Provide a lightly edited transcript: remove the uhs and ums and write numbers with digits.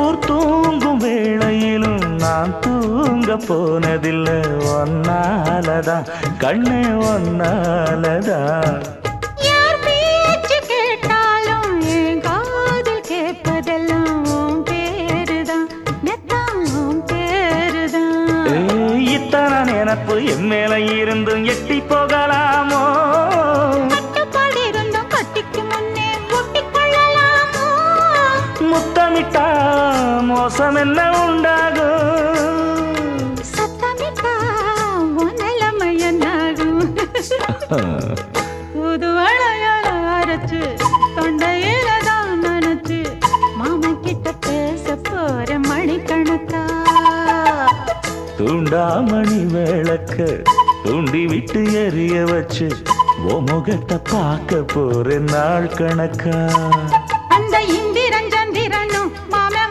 ஊர் தூங்கும் வேளையிலும் நான் தூங்க போனதில்லை ஒன்னாலதான் கண்ணே ஒன்னாலதான் யார் பேச்சு கேட்டாலும் என் காதில் கேட்பதெல்லாம் உன் பேருதான் மெத்தம் உன் பேருதான் இத்தனை நினப்பு என் மேல இருந்தும் எட்டி போகலாமோ கட்டுப்பாடு இருந்தும் கட்டிக்கு முன்னே ஒட்டிக்கொள்ளலாமோ முத்தமிட்டா மோசம் என்ன உண்டாகும் சத்தமிட்டா உன் நிலைமை என்னாகும் புது வளையல அரைச்சு தொண்டையில தான் நினைச்சு மாமா கிட்ட பேச போற மணிக்கணக்கா தூண்டாமணி விளக்க தூண்டி விட்டு எரிய வச்சு ஓ முகத்தை பார்க்க போற நாள் கணக்கா